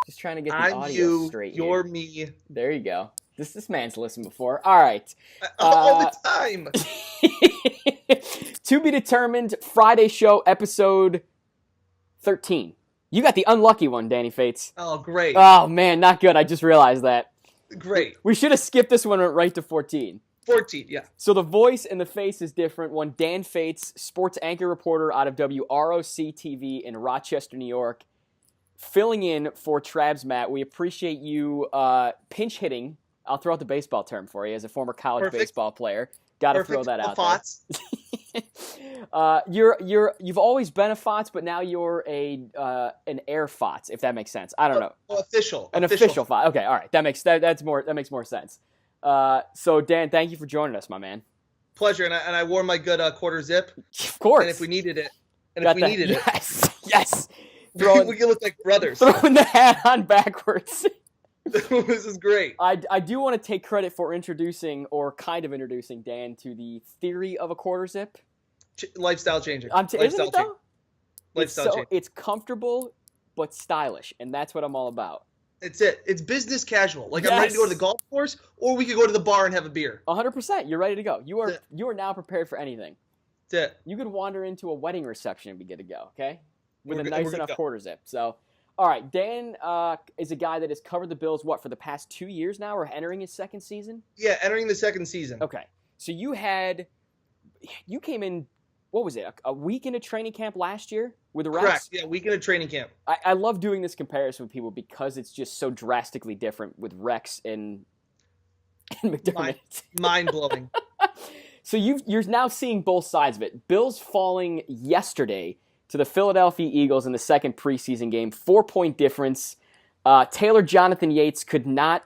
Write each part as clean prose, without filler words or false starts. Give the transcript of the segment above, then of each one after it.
Just trying to get the I'm audio you, straight you're here. me. There you go. This man's listened before. All right. All the time. To be determined, Friday Show, episode 13. You got the unlucky one, Danny Fetes. Oh, great. Oh, man, not good. I just realized that. Great. We should have skipped this one and went right to 14. 14, yeah. So the voice and the face is different. One, Dan Fetes, sports anchor reporter out of WROC TV in Rochester, New York, filling in for TrabsMatt. We appreciate you pinch hitting. I'll throw out the baseball term for you as a former college baseball player. Got to throw that out FOTS. there. You've always been a FOTS, but now you're an air FOTS, if that makes sense. I don't know. Official. An official FOTS. Okay, all right. That makes more sense. So Dan, thank you for joining us, my man. Pleasure, and I wore my good quarter zip. Of course. And if we needed it, yes. We can look like brothers. Throwing the hat on backwards. This is great. I do want to take credit for introducing Dan to the theory of a quarter zip. Lifestyle changer. Isn't it though? Lifestyle changer. It's comfortable but stylish, and that's what I'm all about. It's it. It's business casual. Like Yes. I'm ready to go to the golf course, or we could go to the bar and have a beer. 100%. You're ready to go. You are now prepared for anything. That's it. You could wander into a wedding reception and be good to go, okay? With We're a good- nice we're good enough to go. quarter zip. So, all right, Dan is a guy that has covered the Bills, for the past 2 years now, or entering his second season? Yeah, entering the second season. Okay. So you came in, what was it, a week into training camp last year with the Rex? Correct. Yeah, weekend of training camp. I love doing this comparison with people because it's just so drastically different with Rex and McDermott. Mind blowing. So you're now seeing both sides of it. Bills falling yesterday to the Philadelphia Eagles in the second preseason game. 4-point difference. Taylor Jonathan Yates could not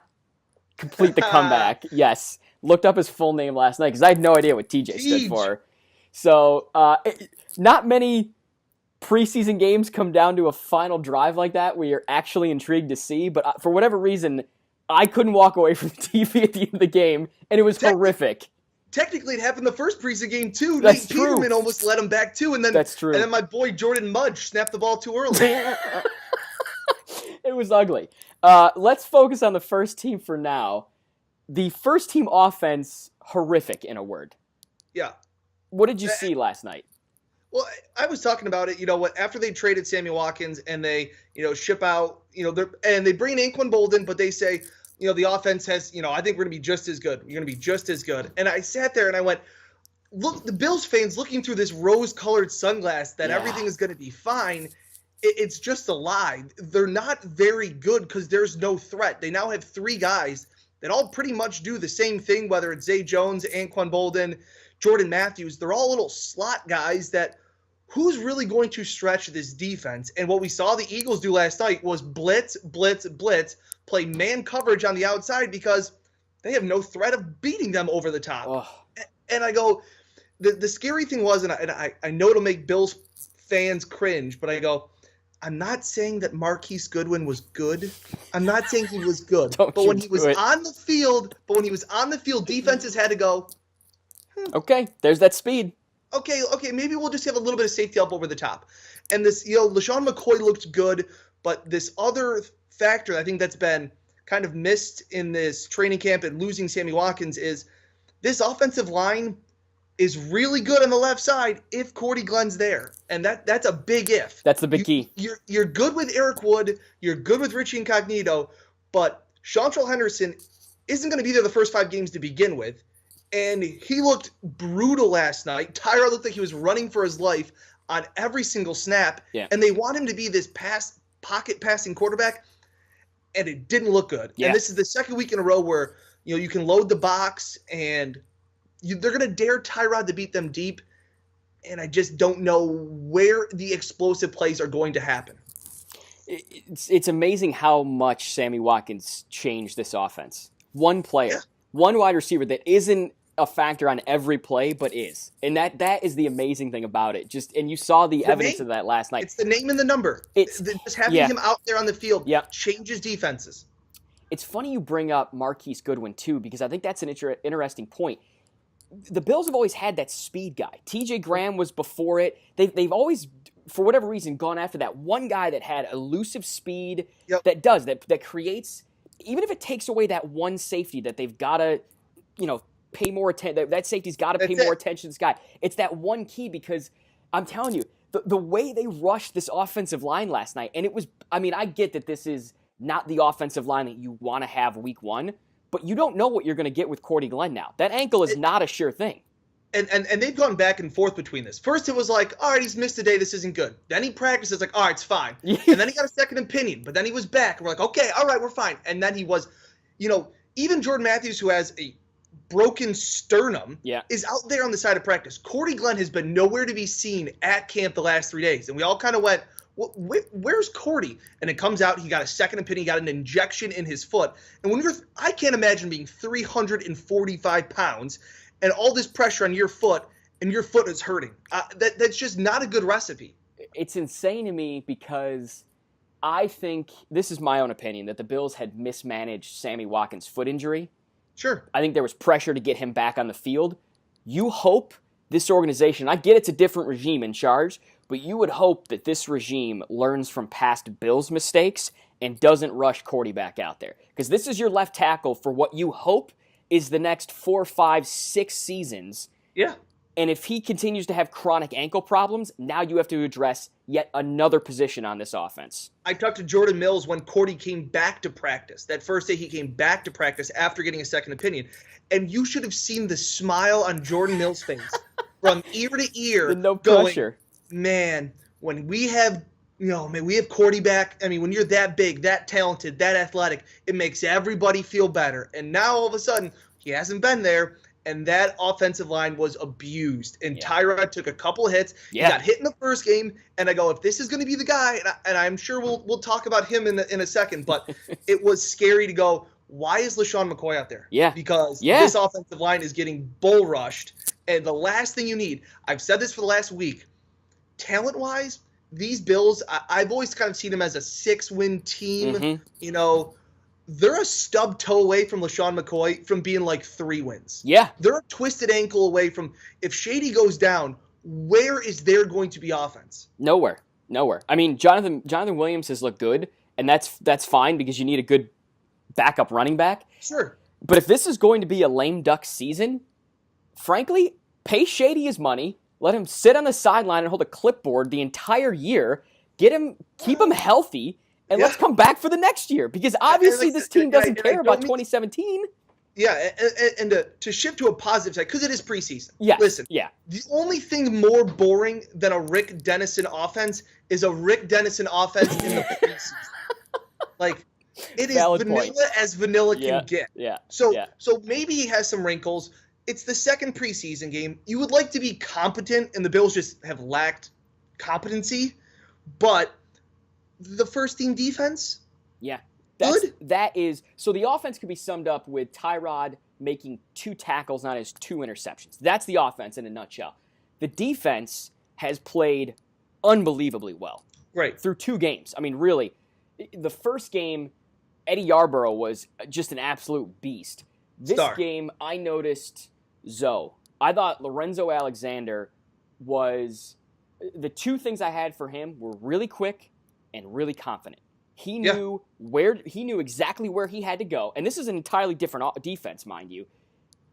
complete the comeback. Yes. Looked up his full name last night because I had no idea what TJ stood for. So not many preseason games come down to a final drive like that where you're actually intrigued to see. But for whatever reason, I couldn't walk away from the TV at the end of the game, and it was horrific. Technically, it happened the first preseason game too. That's Nate true. Peterman almost let him back too, and then That's true. And then my boy Jordan Mudge snapped the ball too early. It was ugly. Let's focus on the first team for now. The first team offense, horrific in a word. Yeah. What did you see last night? Well, I was talking about it. You know what? After they traded Sammy Watkins and they, ship out, and they bring in Anquan Bolden, but they say, the offense has, I think we're going to be just as good. You're going to be just as good. And I sat there and I went, look, the Bills fans looking through this rose-colored sunglass that everything is going to be fine. It's just a lie. They're not very good because there's no threat. They now have three guys that all pretty much do the same thing, whether it's Zay Jones, Anquan Bolden, Jordan Matthews. They're all little slot guys that who's really going to stretch this defense? And what we saw the Eagles do last night was blitz, blitz, blitz, play man coverage on the outside because they have no threat of beating them over the top. Oh. And I go, the scary thing was, and I know it'll make Bills fans cringe, but I go, I'm not saying that Marquise Goodwin was good. I'm not saying he was good. But when he was on the field, defenses had to go, Okay, there's that speed. Okay, maybe we'll just have a little bit of safety help over the top. And this, LaShawn McCoy looked good, but this other factor I think that's been kind of missed in this training camp and losing Sammy Watkins is this offensive line is really good on the left side if Cordy Glenn's there. And that's a big if. That's the big key. You're good with Eric Wood, you're good with Richie Incognito, but Chantrell Henderson isn't going to be there the first 5 games to begin with. And he looked brutal last night. Tyrod looked like he was running for his life on every single snap. Yeah. And they want him to be this pocket passing quarterback, and it didn't look good. Yeah. And this is the second week in a row where you can load the box, and they're going to dare Tyrod to beat them deep. And I just don't know where the explosive plays are going to happen. It's amazing how much Sammy Watkins changed this offense. One player, one wide receiver that isn't a factor on every play, but is. And that is the amazing thing about it. And you saw the evidence of that last night. It's the name and the number. Just having him out there on the field changes defenses. It's funny you bring up Marquise Goodwin, too, because I think that's an interesting point. The Bills have always had that speed guy. TJ Graham was before it. They've always for whatever reason, gone after that one guy that had elusive speed, Yep. that creates, even if it takes away that one safety that they've got to, pay more attention. That safety's got to pay more attention to this guy. It's that one key, because I'm telling you, the way they rushed this offensive line last night, and it was, I get that this is not the offensive line that you want to have week one, but you don't know what you're going to get with Cordy Glenn now. That ankle is not a sure thing. And they've gone back and forth between this. First, it was like, all right, he's missed a day. This isn't good. Then he practices like, all right, it's fine. And then he got a second opinion. But then he was back. And we're like, okay, all right, we're fine. And then he was, even Jordan Matthews, who has a broken sternum, is out there on the side of practice. Cordy Glenn has been nowhere to be seen at camp the last 3 days. And we all kind of went, where's Cordy? And it comes out, he got a second opinion, he got an injection in his foot. And I can't imagine being 345 pounds and all this pressure on your foot, and your foot is hurting. That's just not a good recipe. It's insane to me, because I think, this is my own opinion, that the Bills had mismanaged Sammy Watkins' foot injury. Sure. I think there was pressure to get him back on the field. You hope this organization, I get it's a different regime in charge, but you would hope that this regime learns from past Bills mistakes and doesn't rush Cordy back out there. Because this is your left tackle for what you hope is the next 4, 5, 6 seasons. Yeah. And if he continues to have chronic ankle problems, now you have to address yet another position on this offense. I talked to Jordan Mills when Cordy came back to practice. That first day he came back to practice after getting a second opinion. And you should have seen the smile on Jordan Mills' face from ear to ear. No pressure. Man, when we have we have Cordy back. When you're that big, that talented, that athletic, it makes everybody feel better. And now all of a sudden, he hasn't been there, and that offensive line was abused. And Tyrod took a couple hits. Yeah. He got hit in the first game, and I go, if this is going to be the guy, and I'm sure we'll talk about him in a second, but it was scary to go, why is LaShawn McCoy out there? Yeah. Because this offensive line is getting bull rushed, and the last thing you need, I've said this for the last week, talent-wise, these Bills, I've always kind of seen them as a 6-win team. Mm-hmm. They're a stub toe away from LaShawn McCoy from being like 3 wins. Yeah. They're a twisted ankle away from, if Shady goes down, where is there going to be offense? Nowhere. Jonathan Williams has looked good, and that's fine, because you need a good backup running back. Sure. But if this is going to be a lame duck season, frankly, pay Shady his money. Let him sit on the sideline and hold a clipboard the entire year. Keep him healthy, and let's come back for the next year. Because obviously this team doesn't care about 2017. Yeah, and to shift to a positive side, because it is preseason. Yeah. Listen, yeah. The only thing more boring than a Rick Dennison offense is a Rick Dennison offense in the preseason. Like, it is Valid vanilla point. as vanilla can get. Yeah. So maybe he has some wrinkles. It's the second preseason game. You would like to be competent, and the Bills just have lacked competency. But the first-team defense, good. So the offense could be summed up with Tyrod making 2 tackles, not his 2 interceptions. That's the offense in a nutshell. The defense has played unbelievably well. Right. Through 2 games. Really, the first game, Eddie Yarborough was just an absolute beast. This game, I noticed Zoe. I thought Lorenzo Alexander was, the 2 things I had for him were really quick and really confident. He knew exactly where he had to go, and this is an entirely different defense, mind you.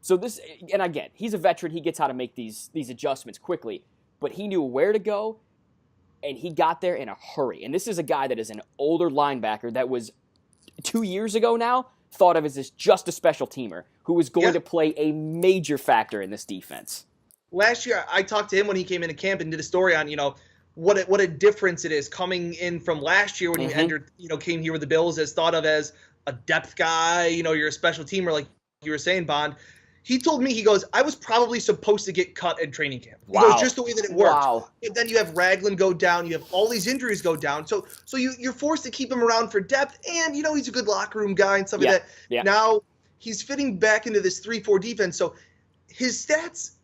So this, and again, he's a veteran. He gets how to make these adjustments quickly, but he knew where to go, and he got there in a hurry. And this is a guy that is an older linebacker that was 2 years ago now thought of as just a special teamer who was going to play a major factor in this defense. Last year, I talked to him when he came into camp and did a story on, what a difference it is coming in from last year when he entered, came here with the Bills as thought of as a depth guy, you're a special teamer like you were saying, Bond. He told me, he goes, I was probably supposed to get cut at training camp. He goes, just the way that it worked. Wow. And then you have Ragland go down. You have all these injuries go down. So you're forced to keep him around for depth. And, he's a good locker room guy and stuff like that. Yeah. Now he's fitting back into this 3-4 defense. So his stats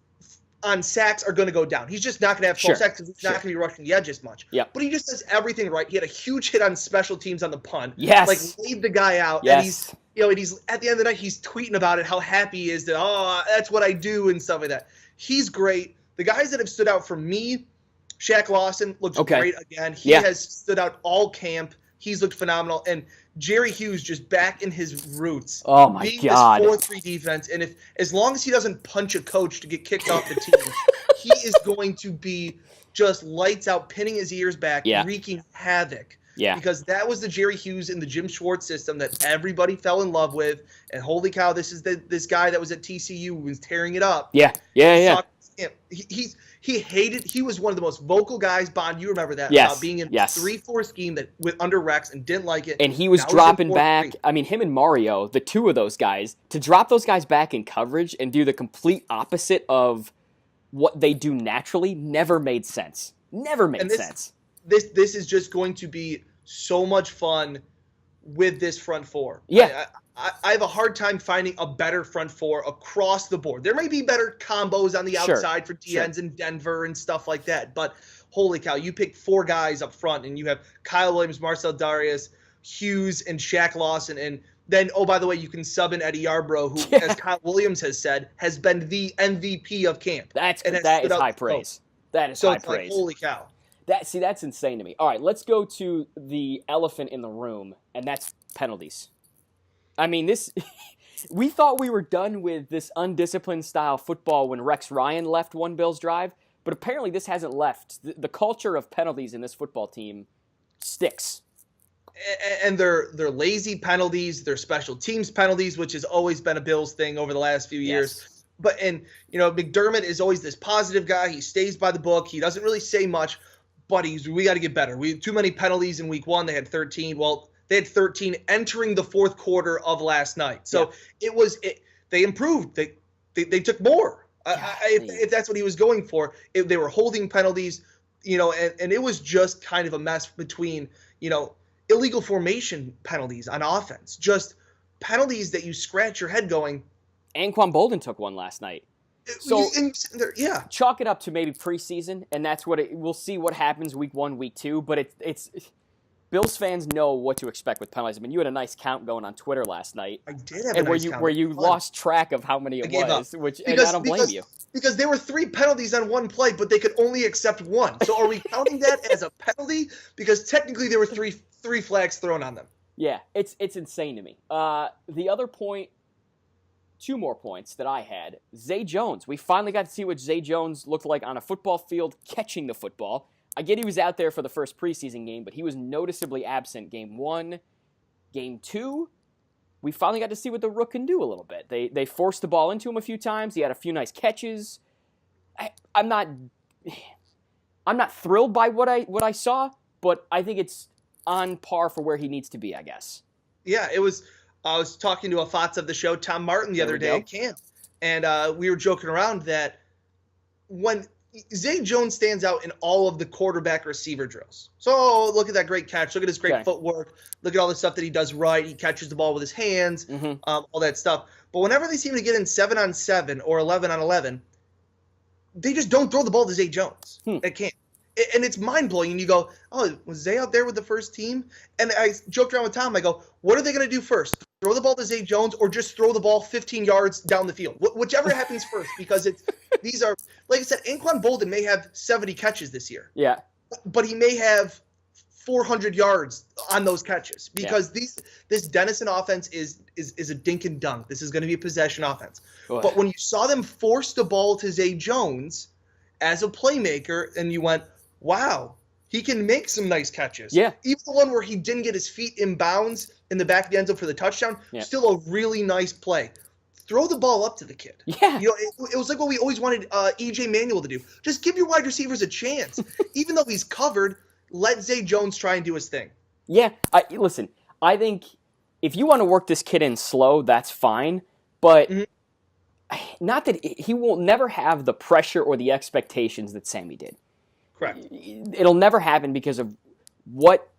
on sacks are going to go down. He's just not going to have 12 sacks because he's not going to be rushing the edge as much. Yeah. But he just does everything right. He had a huge hit on special teams on the punt. Yes. Like, laid the guy out. Yes. And he's, and he's at the end of the night, he's tweeting about it, how happy he is that, that's what I do and stuff like that. He's great. The guys that have stood out for me, Shaq Lawson looks great again. He has stood out all camp. He's looked phenomenal. And Jerry Hughes just back in his roots. Oh, my God. This 4-3 defense. And as long as he doesn't punch a coach to get kicked off the team, he is going to be just lights out, pinning his ears back, wreaking havoc. Yeah. Because that was the Jerry Hughes and the Jim Schwartz system that everybody fell in love with. And holy cow, this is this guy that was at TCU who was tearing it up. Yeah. He was one of the most vocal guys, Bond, you remember that, yes. about being in yes. 3-4 scheme that under Rex and didn't like it. And he was dropping back. I mean, him and Mario, the two of those guys, to drop those guys back in coverage and do the complete opposite of what they do naturally never made sense. Never made sense. This is just going to be so much fun with this front four. Yeah. I have a hard time finding a better front four across the board. There may be better combos on the outside for DNs in Denver and stuff like that, but holy cow, you pick 4 guys up front and you have Kyle Williams, Marcel Darius, Hughes, and Shaq Lawson. And then, oh, by the way, you can sub in Eddie Yarbrough, who, as Kyle Williams has said, has been the MVP of camp. That is high praise. That is high praise. Holy cow. That's insane to me. All right, let's go to the elephant in the room, and that's penalties. I mean, we thought we were done with this undisciplined style football when Rex Ryan left one Bills drive, but apparently this hasn't left. The culture of penalties in this football team sticks. And they're lazy penalties, they're special teams penalties, which has always been a Bills thing over the last few years. But McDermott is always this positive guy. He stays by the book. He doesn't really say much, but we got to get better. We had too many penalties in week 1. They had 13. Well, they had 13 entering the fourth quarter of last night. So they improved. They took more. If that's what he was going for. They were holding penalties, and it was just kind of a mess between, illegal formation penalties on offense. Just penalties that you scratch your head going. Anquan Bolden took one last night. So chalk it up to maybe preseason, and that's what we'll see what happens week 1, week 2. But it's Bills fans know what to expect with penalties. I mean, you had a nice count going on Twitter last night. I did have a nice count. Where you lost track of how many it was, and I don't blame you. Because there were 3 penalties on one play, but they could only accept 1. So are we counting that as a penalty? Because technically there were three flags thrown on them. Yeah, it's insane to me. The other point, 2 more points that I had. Zay Jones. We finally got to see what Zay Jones looked like on a football field catching the football. I get he was out there for the first preseason game, but he was noticeably absent game 1. Game 2, we finally got to see what the Rook can do a little bit. They forced the ball into him a few times. He had a few nice catches. I'm not thrilled by what I saw, but I think it's on par for where he needs to be, I guess. Yeah, it was. I was talking to a FOTS of the show, Tom Martin, the other day at camp, and we were joking around that when Zay Jones stands out in all of the quarterback receiver drills. So look at that great catch. Look at his great footwork. Look at all the stuff that he does right. He catches the ball with his hands, all that stuff. But whenever they seem to get in 7-on-7 or 11-on-11, they just don't throw the ball to Zay Jones at camp. And it's mind-blowing. And you go, oh, was Zay out there with the first team? And I joked around with Tom. I go, what are they going to do first? Throw the ball to Zay Jones or just throw the ball 15 yards down the field? Whichever happens first, because these are, like I said, Anquan Bolden may have 70 catches this year. Yeah. But he may have 400 yards on those catches because this Dennison offense is a dink and dunk. This is going to be a possession offense. But when you saw them force the ball to Zay Jones as a playmaker and you went, wow, he can make some nice catches. Yeah. Even the one where he didn't get his feet in bounds in the back of the end zone for the touchdown, still a really nice play. Throw the ball up to the kid. Yeah. It was like what we always wanted E.J. Manuel to do. Just give your wide receivers a chance. Even though he's covered, let Zay Jones try and do his thing. Yeah. Listen, I think if you want to work this kid in slow, that's fine. But not that he will never have the pressure or the expectations that Sammy did. Correct. It'll never happen because of what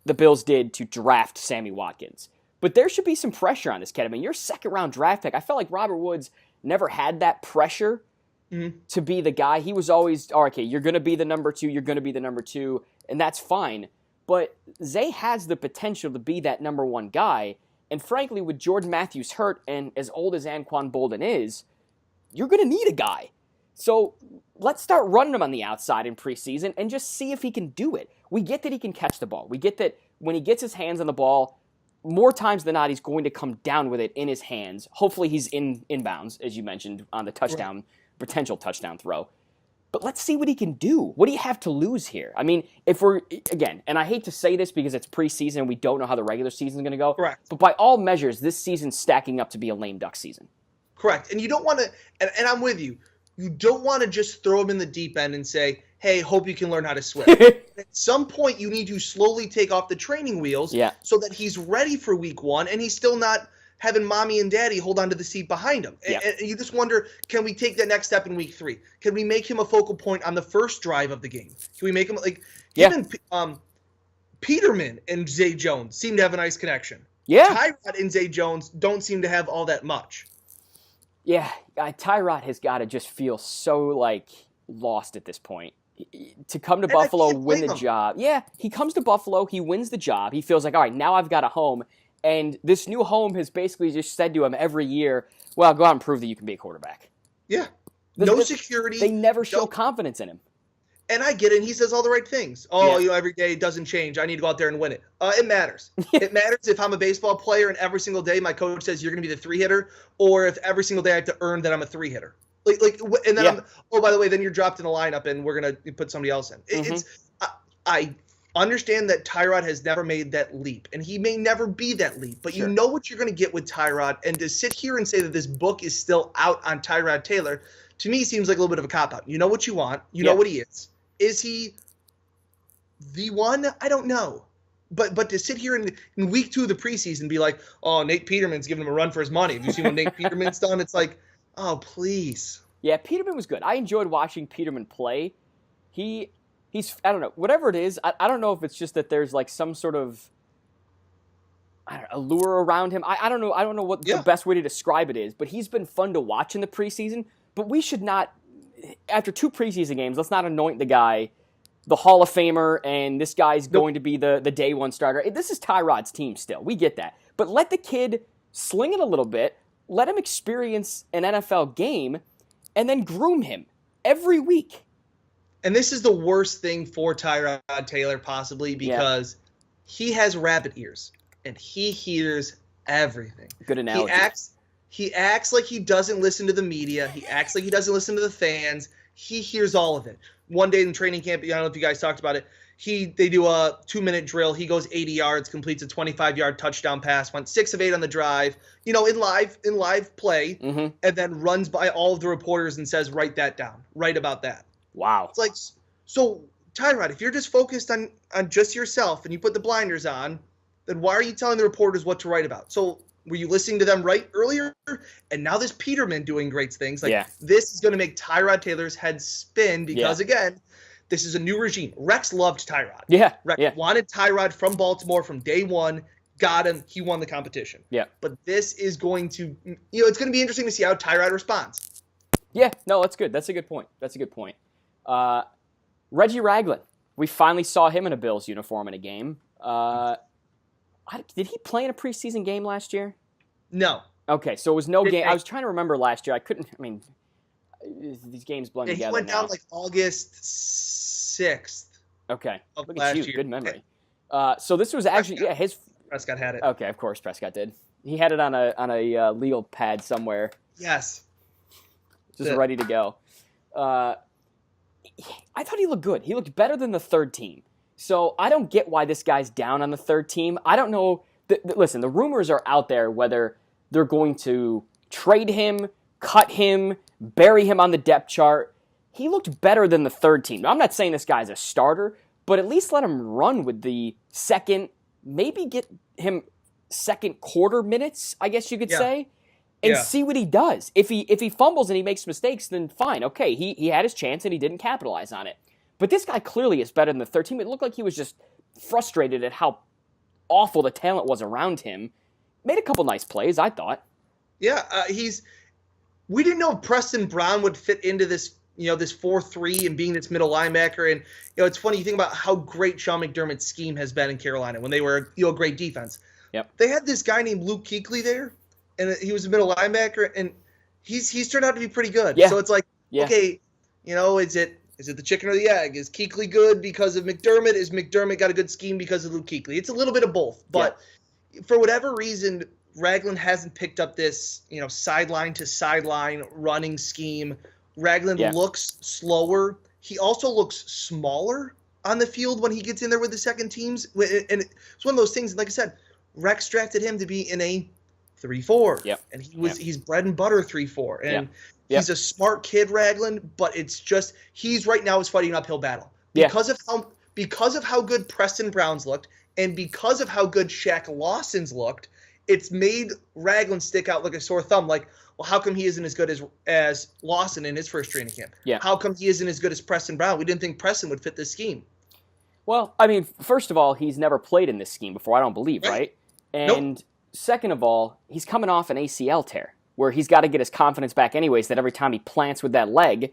the Bills did to draft Sammy Watkins. But there should be some pressure on this kid. I mean, your second-round draft pick, I felt like Robert Woods never had that pressure to be the guy. He was always, okay, you're going to be the number 2, you're going to be the number 2, and that's fine. But Zay has the potential to be that number 1 guy. And frankly, with Jordan Matthews hurt and as old as Anquan Bolden is, you're going to need a guy. So let's start running him on the outside in preseason and just see if he can do it. We get that he can catch the ball. We get that when he gets his hands on the ball, more times than not, he's going to come down with it in his hands. Hopefully he's inbounds, as you mentioned, on the touchdown, potential touchdown throw. But let's see what he can do. What do you have to lose here? I mean, if we're, again, and I hate to say this because it's preseason and we don't know how the regular season is going to go. Correct. But by all measures, this season's stacking up to be a lame duck season. Correct. And you don't want to, and I'm with you, you don't want to just throw him in the deep end and say, hey, hope you can learn how to swim. At some point, you need to slowly take off the training wheels so that he's ready for week 1 and he's still not having mommy and daddy hold onto the seat behind him. Yeah. And you just wonder, can we take that next step in week 3? Can we make him a focal point on the first drive of the game? Can we make him like even Peterman and Zay Jones seem to have a nice connection. Yeah. Tyrod and Zay Jones don't seem to have all that much. Yeah, Tyrod has got to just feel so like lost at this point. To come to Buffalo, win the job. Yeah, he comes to Buffalo, he wins the job. He feels like, all right, now I've got a home. And this new home has basically just said to him every year, well, go out and prove that you can be a quarterback. Yeah. No security. They never show confidence in him. And I get it. And he says all the right things. Every day doesn't change. I need to go out there and win it. It matters. It matters if I'm a baseball player and every single day my coach says you're going to be the 3-hitter, or if every single day I have to earn that I'm a 3-hitter. And then by the way, then you're dropped in a lineup and we're going to put somebody else in. I understand that Tyrod has never made that leap, and he may never be that leap, but you know what you're going to get with Tyrod, and to sit here and say that this book is still out on Tyrod Taylor, to me seems like a little bit of a cop-out. You know what you want. You know what he is. Is he the one? I don't know. But to sit here in week 2 of the preseason and be like, oh, Nate Peterman's giving him a run for his money. Have you seen what Nate Peterman's done? It's like, oh, please. Yeah, Peterman was good. I enjoyed watching Peterman play. He's I don't know, whatever it is, I don't know if it's just that there's like some sort of allure around him. I don't know. I don't know what the best way to describe it is, but he's been fun to watch in the preseason. But we should not, after 2 preseason games, let's not anoint the guy the Hall of Famer and this guy's going to be the day one starter. This is Tyrod's team still. We get that. But let the kid sling it a little bit. Let him experience an NFL game and then groom him every week. And this is the worst thing for Tyrod Taylor possibly because he has rabbit ears and he hears everything. Good analogy. He acts like he doesn't listen to the media. He acts like he doesn't listen to the fans. He hears all of it. One day in training camp, I don't know if you guys talked about it, they do a 2-minute drill. He goes 80 yards, completes a 25-yard touchdown pass, went 6 of 8 on the drive, in live play, and then runs by all of the reporters and says, write that down. Write about that. Wow. It's like, so Tyrod, if you're just focused on just yourself and you put the blinders on, then why are you telling the reporters what to write about? So were you listening to them right earlier? And now this Peterman doing great things. This is going to make Tyrod Taylor's head spin because, again, this is a new regime. Rex loved Tyrod. Rex wanted Tyrod from Baltimore from day one. Got him. He won the competition. Yeah. But this is going to, it's going to be interesting to see how Tyrod responds. Yeah. No, that's good. That's a good point. Reggie Ragland. We finally saw him in a Bills uniform in a game. Did he play in a preseason game last year? No. Okay, so it was no game. I was trying to remember last year. These games blend together. He went now. down like August 6th. Okay. Look at you. Year. Good memory. So this was actually his. Prescott had it. Okay, of course Prescott did. He had it on a legal pad somewhere. Yes. Just ready to go. I thought he looked good. He looked better than the third team. So I don't get why this guy's down on the third team. I don't know. Listen, the rumors are out there whether they're going to trade him, cut him, bury him on the depth chart. He looked better than the third team. Now, I'm not saying this guy's a starter, but at least let him run with the second, maybe get him second quarter minutes, I guess you could say, and see what he does. If he fumbles and he makes mistakes, then fine. Okay, he had his chance and he didn't capitalize on it. But this guy clearly is better than the third team. It looked like he was just frustrated at how awful the talent was around him. Made a couple nice plays, I thought. Yeah, we didn't know if Preston Brown would fit into this, this 4-3 and being this middle linebacker. And it's funny, you think about how great Sean McDermott's scheme has been in Carolina when they were a great defense. Yep. They had this guy named Luke Kuechly there, and he was a middle linebacker, and he's turned out to be pretty good. Yeah. So it's like, okay, Is it the chicken or the egg? Is Kuechly good because of McDermott? Is McDermott got a good scheme because of Luke Kuechly? It's a little bit of both. But for whatever reason, Ragland hasn't picked up this, sideline to sideline running scheme. Ragland looks slower. He also looks smaller on the field when he gets in there with the second teams. And it's one of those things, like I said, Rex drafted him to be in a 3-4. Yep. And he's bread and butter 3-4. And he's a smart kid, Ragland, but it's just he's right now is fighting an uphill battle. Because of how good Preston Brown's looked and because of how good Shaq Lawson's looked, it's made Ragland stick out like a sore thumb. Like, well, how come he isn't as good as Lawson in his first training camp? Yeah. How come he isn't as good as Preston Brown? We didn't think Preston would fit this scheme. Well, I mean, first of all, he's never played in this scheme before, I don't believe, right? And second of all, he's coming off an ACL tear where he's got to get his confidence back anyways, that every time he plants with that leg,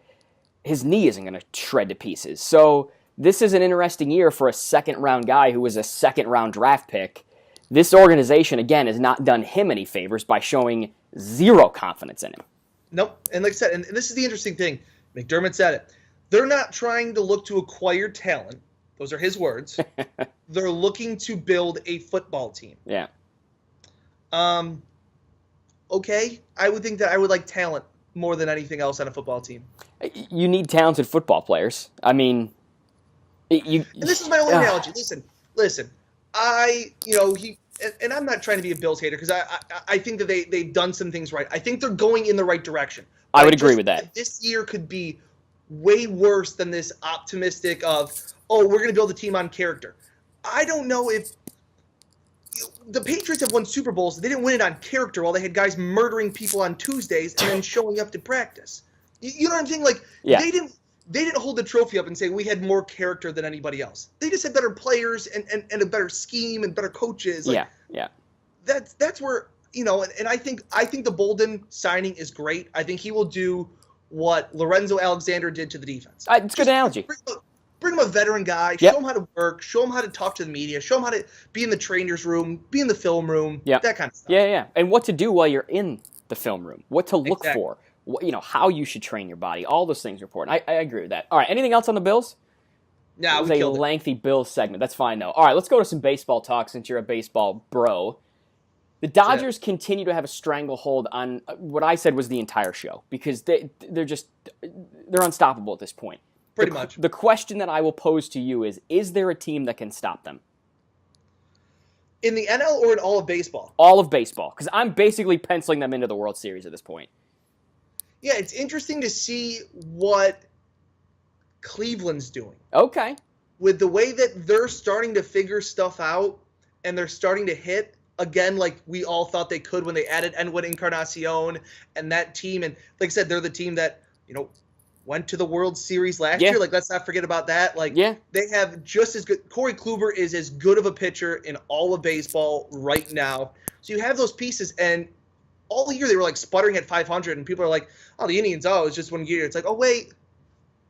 his knee isn't going to shred to pieces. So this is an interesting year for a second-round guy who was a second-round draft pick. This organization, again, has not done him any favors by showing zero confidence in him. Nope. And like I said, and this is the interesting thing. McDermott said it. They're not trying to look to acquire talent. Those are his words. They're looking to build a football team. Yeah. Okay. I would think that I would like talent more than anything else on a football team. You need talented football players. I mean, and this is my only analogy. Listen. And I'm not trying to be a Bills hater because I think that they've done some things right. I think they're going in the right direction. I would agree with that. This year could be way worse than this optimistic of, we're going to build a team on character. I don't know if the Patriots have won Super Bowls. They didn't win it on character while they had guys murdering people on Tuesdays and then showing up to practice. You know what I'm saying? Like, they didn't hold the trophy up and say we had more character than anybody else. They just had better players and a better scheme and better coaches. Like, That's where, and I think the Bolden signing is great. I think he will do what Lorenzo Alexander did to the defense. It's a good analogy. Bring him a veteran guy, show him how to work, show him how to talk to the media, show him how to be in the trainer's room, be in the film room, that kind of stuff. Yeah. And what to do while you're in the film room, what to look for. How you should train your body. All those things are important. I agree with that. All right, anything else on the Bills? No, it was a lengthy Bills segment. That's fine, though. All right, let's go to some baseball talk since you're a baseball bro. The Dodgers continue to have a stranglehold on what I said was the entire show because they're unstoppable at this point. Pretty much. The question that I will pose to you is there a team that can stop them? In the NL or in all of baseball? All of baseball, because I'm basically penciling them into the World Series at this point. Yeah, it's interesting to see what Cleveland's doing. Okay. With the way that they're starting to figure stuff out and they're starting to hit, again, like we all thought they could when they added Edwin Encarnacion and that team. And like I said, they're the team that, went to the World Series last year. Like, let's not forget about that. Like, they have just as good – Corey Kluber is as good of a pitcher in all of baseball right now. So you have those pieces, and – all year they were like sputtering at 500, and people are like, "Oh, the Indians, it's just one year." It's like, oh wait,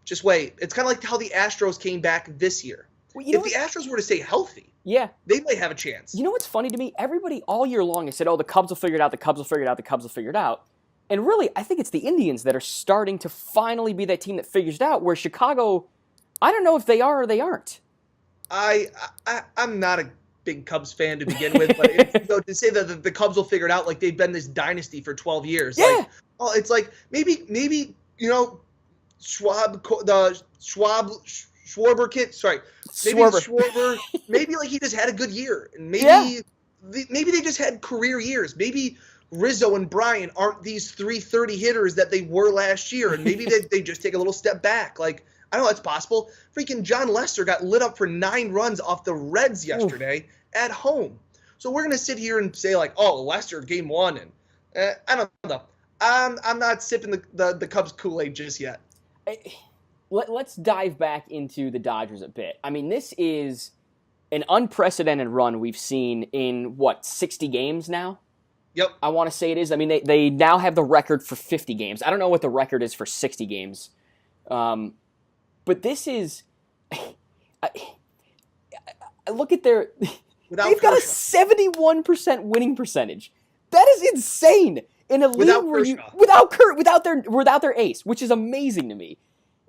just wait. It's kind of like how the Astros came back this year. Well, if the Astros were to stay healthy, they might have a chance. You know what's funny to me? Everybody all year long has said, "Oh, the Cubs will figure it out. The Cubs will figure it out. The Cubs will figure it out." And really, I think it's the Indians that are starting to finally be that team that figures it out. Where Chicago, I don't know if they are or they aren't. I'm not a big Cubs fan to begin with, but to say that the Cubs will figure it out, like they've been this dynasty for 12 years. It's like maybe Schwarber kid. Sorry, maybe Schwarber. Maybe like he just had a good year, and maybe they just had career years. Maybe Rizzo and Bryant aren't these 330 hitters that they were last year, and maybe they just take a little step back. Like, I don't know, it's possible. Freaking John Lester got lit up for 9 runs off the Reds yesterday at home. So we're going to sit here and say, like, oh, Lester, game 1. And I don't know. I'm not sipping the Cubs Kool-Aid just yet. Let's dive back into the Dodgers a bit. I mean, this is an unprecedented run we've seen in, 60 games now? Yep. I want to say it is. I mean, they now have the record for 50 games. I don't know what the record is for 60 games. But this is, I look at they've got a 71% winning percentage. That is insane in a league where without their ace, which is amazing to me.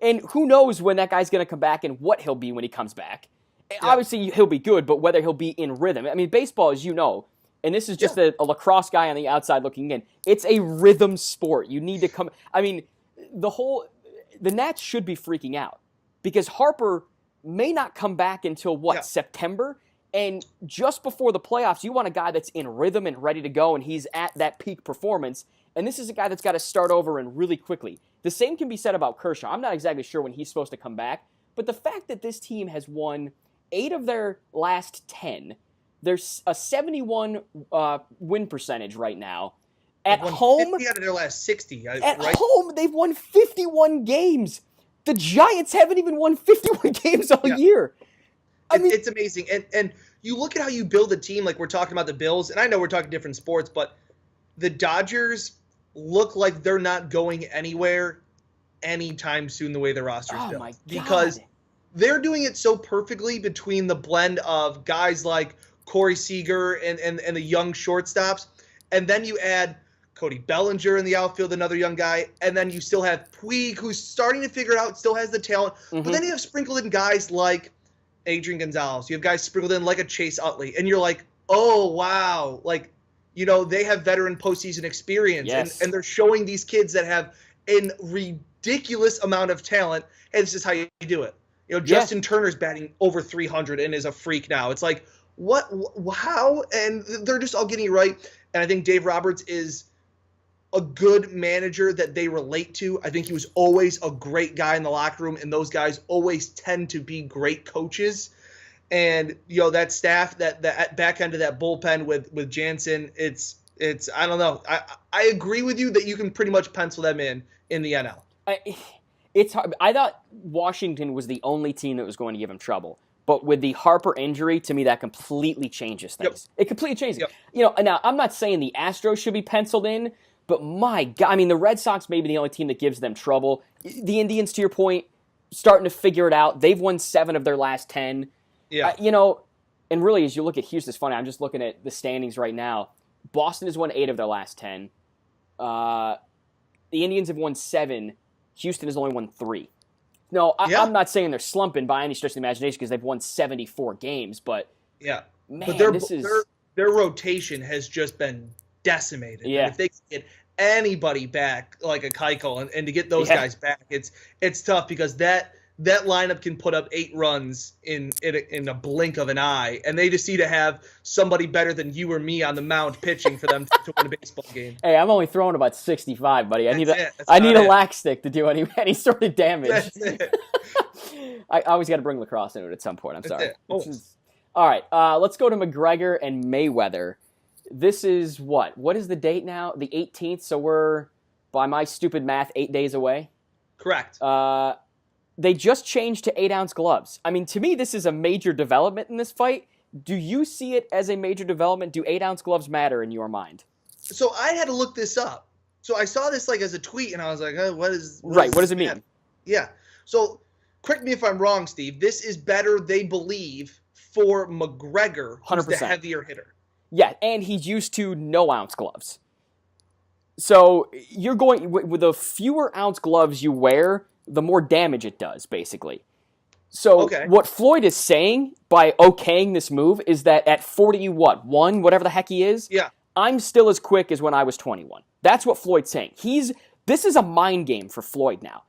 And who knows when that guy's going to come back and what he'll be when he comes back. Yeah. Obviously, he'll be good, but whether he'll be in rhythm. I mean, baseball, as you know, and this is just a lacrosse guy on the outside looking in, it's a rhythm sport. You need to come. I mean, the Nats should be freaking out because Harper may not come back until, September? And just before the playoffs, you want a guy that's in rhythm and ready to go, and he's at that peak performance. And this is a guy that's got to start over and really quickly. The same can be said about Kershaw. I'm not exactly sure when he's supposed to come back, but the fact that this team has won 8 of their last 10, there's a 71 win percentage right now. At home, 50 out of their last 60. At home, they've won 51 games. The Giants haven't even won 51 games all year. I mean, it's amazing. And you look at how you build a team, like we're talking about the Bills, and I know we're talking different sports, but the Dodgers look like they're not going anywhere anytime soon the way the roster's built. My God. Because they're doing it so perfectly between the blend of guys like Corey Seager and the young shortstops, and then you add Cody Bellinger in the outfield, another young guy, and then you still have Puig, who's starting to figure it out, still has the talent, but then you have sprinkled in guys like Adrian Gonzalez. You have guys sprinkled in like a Chase Utley, and you're like, oh, wow. Like, they have veteran postseason experience, and they're showing these kids that have a ridiculous amount of talent, and this is how you do it. Justin Turner's batting over 300 and is a freak now. It's like, what, how? And they're just all getting it right. And I think Dave Roberts is a good manager that they relate to. I think he was always a great guy in the locker room, and those guys always tend to be great coaches. And that staff, that back end of that bullpen with Jansen, it's I don't know. I agree with you that you can pretty much pencil them in the NL. It's hard. I thought Washington was the only team that was going to give him trouble. But with the Harper injury, to me, that completely changes things. It completely changes. Now, I'm not saying the Astros should be penciled in, but my God, I mean, the Red Sox may be the only team that gives them trouble. The Indians, to your point, starting to figure it out. They've won 7 of their last 10. Yeah. And really, as you look at Houston, it's funny. I'm just looking at the standings right now. Boston has won 8 of their last 10. The Indians have won 7. Houston has only won 3. No, I'm not saying they're slumping by any stretch of the imagination because they've won 74 games, but man, their rotation has just been decimated. Yeah. And if they can get anybody back like a Keuchel and to get those guys back, it's tough because that lineup can put up 8 runs in a blink of an eye, and they just need to have somebody better than you or me on the mound pitching for them to win a baseball game. Hey, I'm only throwing about 65, buddy. I need a lack stick to do any sort of damage. That's it. I always got to bring lacrosse into it at some point. I'm sorry. All right, let's go to McGregor and Mayweather. This is what? What is the date now? The 18th, so we're, by my stupid math, 8 days away? Correct. They just changed to 8-ounce gloves. I mean, to me, this is a major development in this fight. Do you see it as a major development? Do 8-ounce gloves matter in your mind? So I had to look this up. So I saw this as a tweet, and I was like, what does it mean? Yeah. So correct me if I'm wrong, Steve. This is better, they believe, for McGregor, who's 100%. the heavier hitter. Yeah, and he's used to no-ounce gloves. So you're going with the fewer ounce gloves you wear, the more damage it does, basically. So what Floyd is saying by okaying this move is that at 41, whatever the heck he is, I'm still as quick as when I was 21. That's what Floyd's saying. This is a mind game for Floyd now.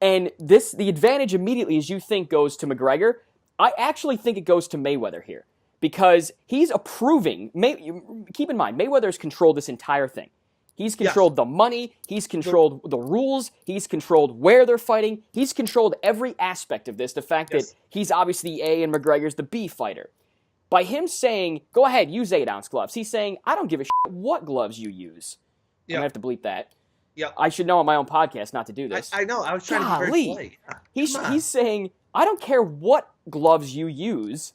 And the advantage immediately, as you think, goes to McGregor. I actually think it goes to Mayweather here. Because he's approving, keep in mind, Mayweather's controlled this entire thing. He's controlled the money, he's controlled the rules, he's controlled where they're fighting, he's controlled every aspect of this, the fact that he's obviously the A and McGregor's the B fighter. By him saying, go ahead, use 8-ounce gloves, he's saying, I don't give a shit what gloves you use. I'm going to have to bleep that. I should know on my own podcast not to do this. I know, I was trying to be very polite. He's saying, I don't care what gloves you use,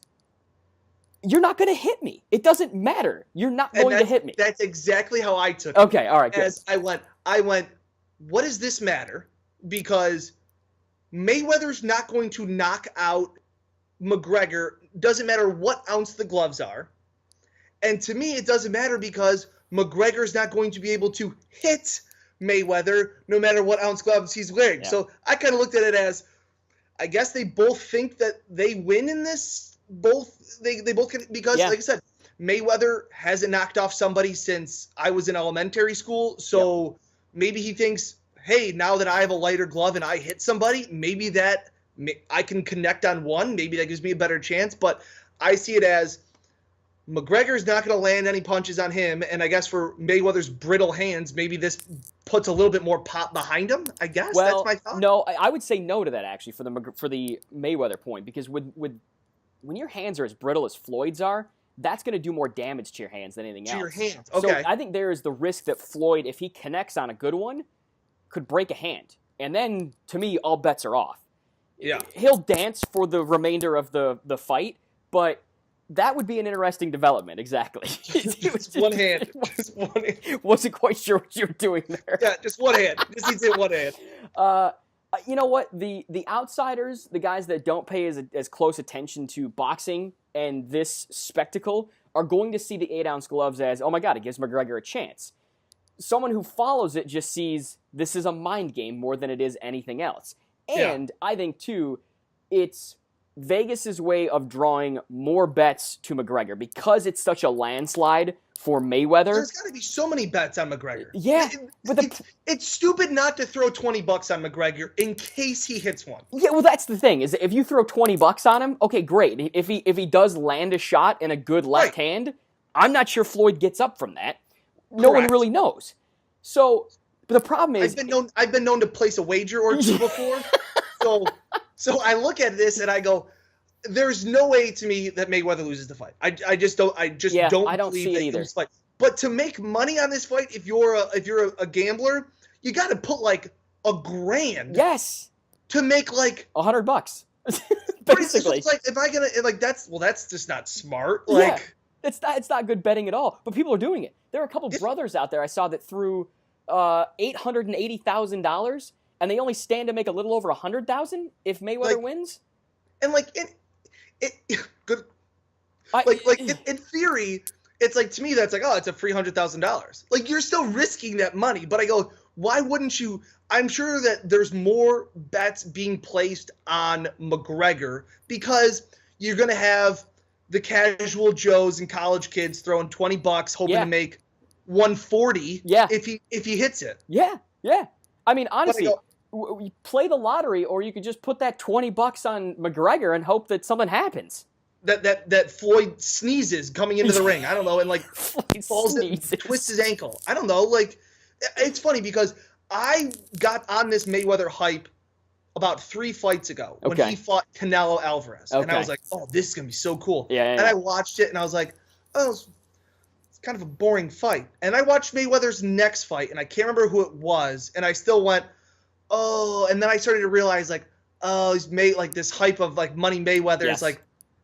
you're not going to hit me. It doesn't matter. You're not going to hit me. That's exactly how I took it. Okay, all right, good. As I went, what does this matter? Because Mayweather's not going to knock out McGregor. Doesn't matter what ounce the gloves are. And to me, it doesn't matter because McGregor's not going to be able to hit Mayweather no matter what ounce gloves he's wearing. Yeah. So I kind of looked at it as, I guess they both think that they win in this. They both can, because like I said, Mayweather hasn't knocked off somebody since I was in elementary school. So maybe he thinks, hey, now that I have a lighter glove and I hit somebody, maybe that I can connect on one. Maybe that gives me a better chance. But I see it as McGregor's not going to land any punches on him. And I guess for Mayweather's brittle hands, maybe this puts a little bit more pop behind him. I guess that's my thought. No, I would say no to that, actually, for the Mayweather point. Because when your hands are as brittle as Floyd's are, that's going to do more damage to your hands than anything else. To your hands, okay. So I think there is the risk that Floyd, if he connects on a good one, could break a hand. And then, to me, all bets are off. Yeah. He'll dance for the remainder of the fight, but that would be an interesting development, exactly. Just one hand. Just one hand. Wasn't quite sure what you were doing there. Yeah, just one hand. Just needs to hit one hand. You know what? The outsiders, the guys that don't pay as close attention to boxing and this spectacle, are going to see the 8-ounce gloves as, oh my God, it gives McGregor a chance. Someone who follows it just sees this is a mind game more than it is anything else. And I think, too, it's Vegas's way of drawing more bets to McGregor because it's such a landslide for Mayweather. There's got to be so many bets on McGregor. Yeah. It's stupid not to throw $20 on McGregor in case he hits one. Yeah, well, that's the thing, is if you throw $20 on him, okay, great. If he does land a shot in a good left hand, I'm not sure Floyd gets up from that. No one really knows. So, but the problem is, I've been known to place a wager or two before. So I look at this and I go, there's no way to me that Mayweather loses the fight. I just don't don't believe see that it he either. loses the fight. But to make money on this fight, if you're a gambler, you got to put like $1,000. Yes. To make like $100. Basically. It's like that's just not smart. Like it's not good betting at all. But people are doing it. There are a couple brothers out there I saw that threw $880,000, and they only stand to make a little over $100,000 if Mayweather wins. And good. In theory, it's like, to me that's like, oh, it's a free $100,000. Like, you're still risking that money. But I go, why wouldn't you? I'm sure that there's more bets being placed on McGregor because you're gonna have the casual Joes and college kids throwing $20 hoping to make $140 if he hits it. Yeah. I mean, honestly, you play the lottery, or you could just put that $20 on McGregor and hope that something happens. That Floyd sneezes coming into the ring. I don't know, and falls and twists his ankle. I don't know. Like, it's funny because I got on this Mayweather hype about 3 fights ago when he fought Canelo Alvarez, and I was like, oh, this is gonna be so cool. And I watched it and I was like, oh, it's kind of a boring fight. And I watched Mayweather's next fight, and I can't remember who it was, and I still went, oh. And then I started to realize, like, oh, he's made like this hype of like Money Mayweather is like,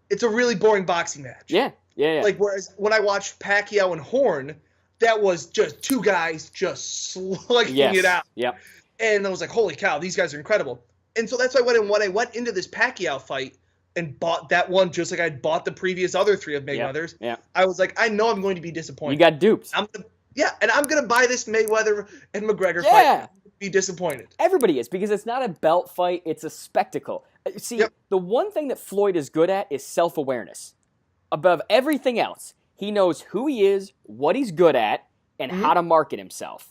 it's a really boring boxing match. Yeah. Like, whereas when I watched Pacquiao and Horn, that was just two guys just slugging it out. Yep. And I was like, holy cow, these guys are incredible. And so that's why when I went into this Pacquiao fight and bought that one just like I'd bought the previous other 3 of Mayweather's, I was like, I know I'm going to be disappointed. You got duped. And I'm going to buy this Mayweather and McGregor fight and be disappointed. Everybody is, because it's not a belt fight, it's a spectacle. See, the one thing that Floyd is good at is self-awareness. Above everything else, he knows who he is, what he's good at, and how to market himself.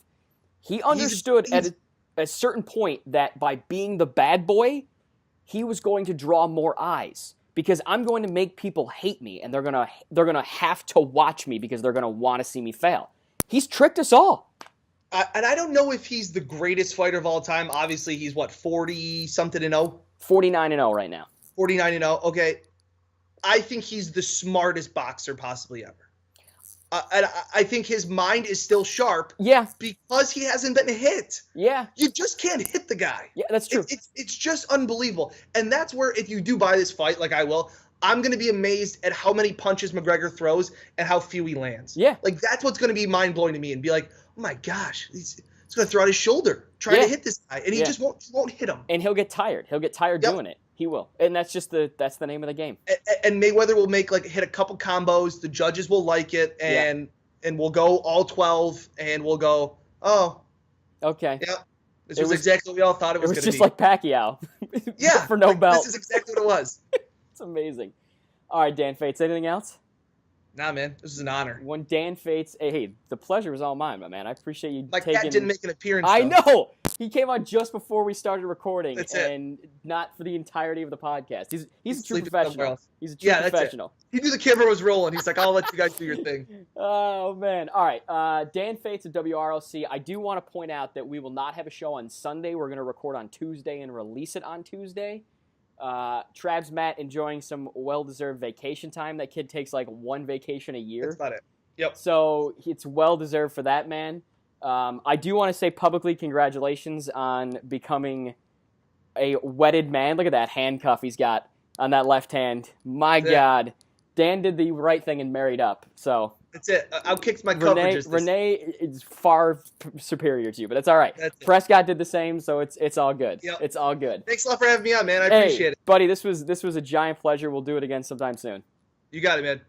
He understood at a certain point that by being the bad boy, he was going to draw more eyes, because I'm going to make people hate me, and they're gonna have to watch me because they're gonna want to see me fail. He's tricked us all. And I don't know if he's the greatest fighter of all time. Obviously, he's 40-something-0? 49-0 right now. 49-0. Okay. I think he's the smartest boxer possibly ever. And I think his mind is still sharp. Yeah. Because he hasn't been hit. Yeah. You just can't hit the guy. Yeah, that's true. It's just unbelievable. And that's where, if you do buy this fight, like I will, I'm going to be amazed at how many punches McGregor throws and how few he lands. Yeah. Like, that's what's going to be mind-blowing to me, and be like, oh my gosh, he's going to throw out his shoulder trying to hit this guy, and he just won't hit him. And he'll get tired. He'll get tired doing it. He will. And that's just the name of the game. And Mayweather will hit a couple combos, the judges will like it, and we'll go all 12, and we'll go, oh, Okay. Yeah. This was exactly what we all thought it was going to be. It was just like Pacquiao. Yeah. For no belt. This is exactly what it was. It's amazing. All right, Dan Fetes, anything else? Nah, man. This is an honor. When Dan Fetes, hey, the pleasure was all mine, my man. I appreciate you Like, taking... Cat didn't make an appearance, I though. know! He came on just before we started recording. That's and not for the entirety of the podcast. He's a true sleeping somewhere professional. else. He's a true professional. He knew the camera was rolling. He's like, I'll let you guys do your thing. Oh, man. All right. Dan Fetes at WROC. I do want to point out that we will not have a show on Sunday. We're going to record on Tuesday and release it on Tuesday. TrabsMatt enjoying some well-deserved vacation time. That kid takes like one vacation a year. That's about it. Yep. So it's well-deserved for that man. I do want to say publicly congratulations on becoming a wedded man. Look at that handcuff he's got on that left hand. My God. Dan did the right thing and married up. So that's it. Outkicked my coverage. Renee is far superior to you, but that's all right. Prescott did the same, so it's all good. Yep. It's all good. Thanks a lot for having me on, man. I appreciate it. Buddy, this was a giant pleasure. We'll do it again sometime soon. You got it, man.